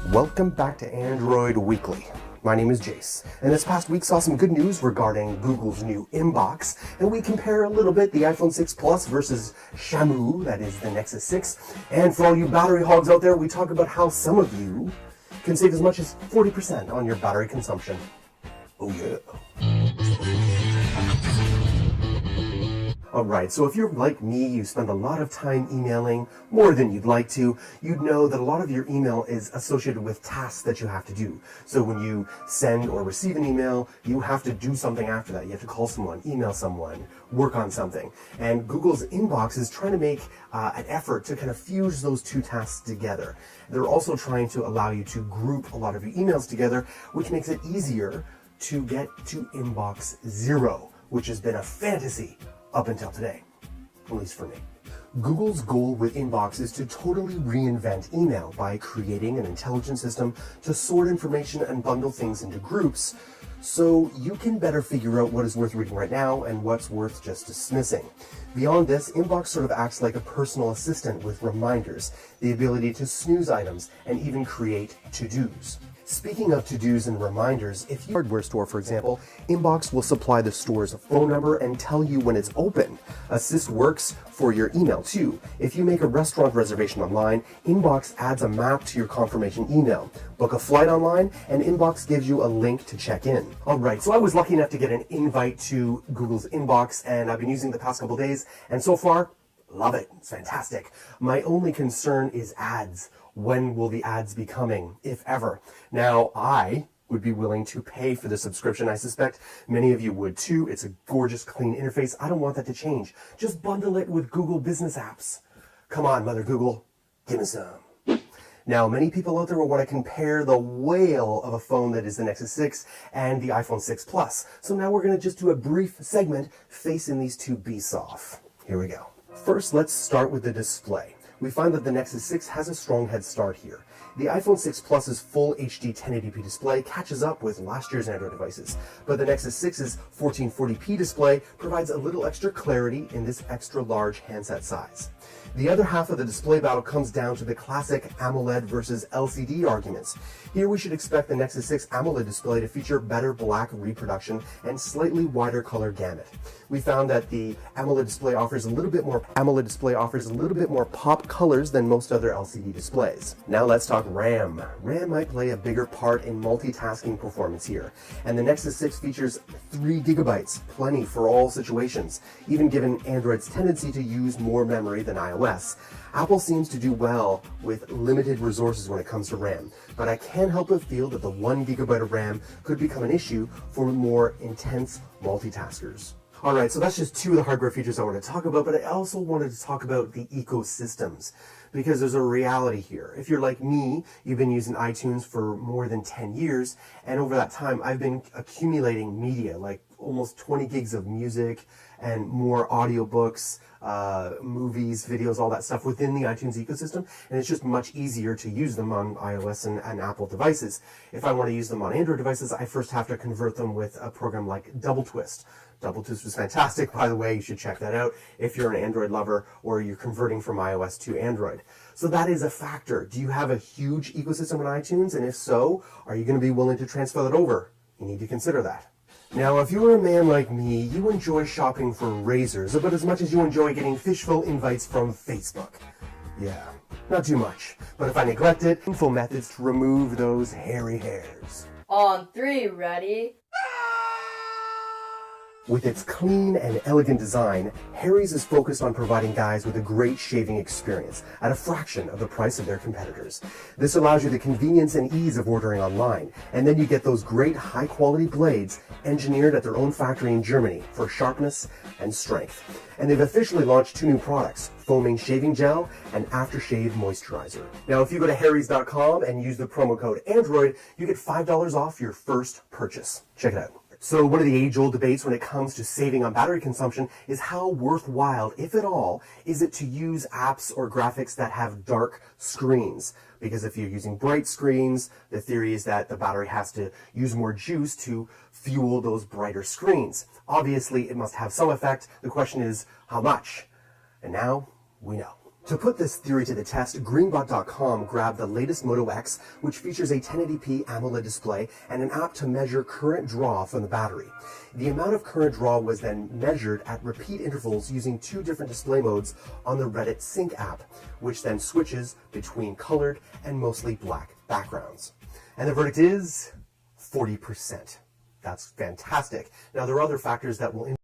Welcome back to Android Weekly. My name is Jace, and this past week saw some good news regarding Google's new inbox, and we compare a little bit the iPhone 6 Plus versus Shamu, that is the Nexus 6, and for all you battery hogs out there, we talk about how some of you can save as much as 40% on your battery consumption. Oh yeah. Alright, so if you're like me, you spend a lot of time emailing, more than you'd like to, you'd know that a lot of your email is associated with tasks that you have to do. So when you send or receive an email, you have to do something after that. You have to call someone, email someone, work on something. And Google's inbox is trying to make an effort to kind of fuse those two tasks together. They're also trying to allow you to group a lot of your emails together, which makes it easier to get to inbox 0, which has been a fantasy up until today, at least for me. Google's goal with Inbox is to totally reinvent email by creating an intelligent system to sort information and bundle things into groups so you can better figure out what is worth reading right now and what's worth just dismissing. Beyond this, Inbox sort of acts like a personal assistant with reminders, the ability to snooze items, and even create to-dos. Speaking of to-dos and reminders, if you're a hardware store, for example, Inbox will supply the store's phone number and tell you when it's open. Assist works for your email too. If you make a restaurant reservation online, Inbox adds a map to your confirmation email. Book a flight online, and Inbox gives you a link to check in. Alright, so I was lucky enough to get an invite to Google's Inbox, and I've been using it the past couple days, and so far, love it. It's fantastic. My only concern is ads. When will the ads be coming, if ever? Now, I would be willing to pay for the subscription. I suspect many of you would too. It's a gorgeous, clean interface. I don't want that to change. Just bundle it with Google Business Apps. Come on, Mother Google, give me some. Now, many people out there will want to compare the whale of a phone that is the Nexus 6 and the iPhone 6 Plus. So now we're going to just do a brief segment facing these two beasts off. Here we go. First, let's start with the display. We find that the Nexus 6 has a strong head start here. The iPhone 6 Plus's full HD 1080p display catches up with last year's Android devices, but the Nexus 6's 1440p display provides a little extra clarity in this extra large handset size. The other half of the display battle comes down to the classic AMOLED versus LCD arguments. Here we should expect the Nexus 6 AMOLED display to feature better black reproduction and slightly wider color gamut. We found that the AMOLED display offers a little bit more pop colors than most other LCD displays. Now let's talk RAM. RAM might play a bigger part in multitasking performance here, and the Nexus 6 features 3 gigabytes, plenty for all situations, even given Android's tendency to use more memory than iOS. Apple seems to do well with limited resources when it comes to RAM, but I can't help but feel that the 1 gigabyte of RAM could become an issue for more intense multitaskers. Alright, so that's just 2 of the hardware features I want to talk about, but I also wanted to talk about the ecosystems, because there's a reality here. If you're like me, you've been using iTunes for more than 10 years, and over that time I've been accumulating media, like almost 20 gigs of music and more audiobooks, movies, videos, all that stuff within the iTunes ecosystem, and it's just much easier to use them on iOS and Apple devices. If I want to use them on Android devices, I first have to convert them with a program like Double Twist. Double Twist was fantastic, by the way. You should check that out if you're an Android lover or you're converting from iOS to Android. So that is a factor. Do you have a huge ecosystem on iTunes? And if so, are you going to be willing to transfer that over? You need to consider that. Now, if you're a man like me, you enjoy shopping for razors about as much as you enjoy getting fishbowl invites from Facebook. Yeah, not too much. But if I neglect it, info methods to remove those hairy hairs. On 3, ready? With its clean and elegant design, Harry's is focused on providing guys with a great shaving experience at a fraction of the price of their competitors. This allows you the convenience and ease of ordering online, and then you get those great high-quality blades engineered at their own factory in Germany for sharpness and strength. And they've officially launched 2 new products, foaming shaving gel and aftershave moisturizer. Now, if you go to harrys.com and use the promo code Android, you get $5 off your first purchase. Check it out. So one of the age-old debates when it comes to saving on battery consumption is how worthwhile, if at all, is it to use apps or graphics that have dark screens? Because if you're using bright screens, the theory is that the battery has to use more juice to fuel those brighter screens. Obviously, it must have some effect. The question is, how much? And now, we know. To put this theory to the test, Greenbot.com grabbed the latest Moto X, which features a 1080p AMOLED display and an app to measure current draw from the battery. The amount of current draw was then measured at repeat intervals using two different display modes on the Reddit Sync app, which then switches between colored and mostly black backgrounds. And the verdict is 40%. That's fantastic. Now, there are other factors that will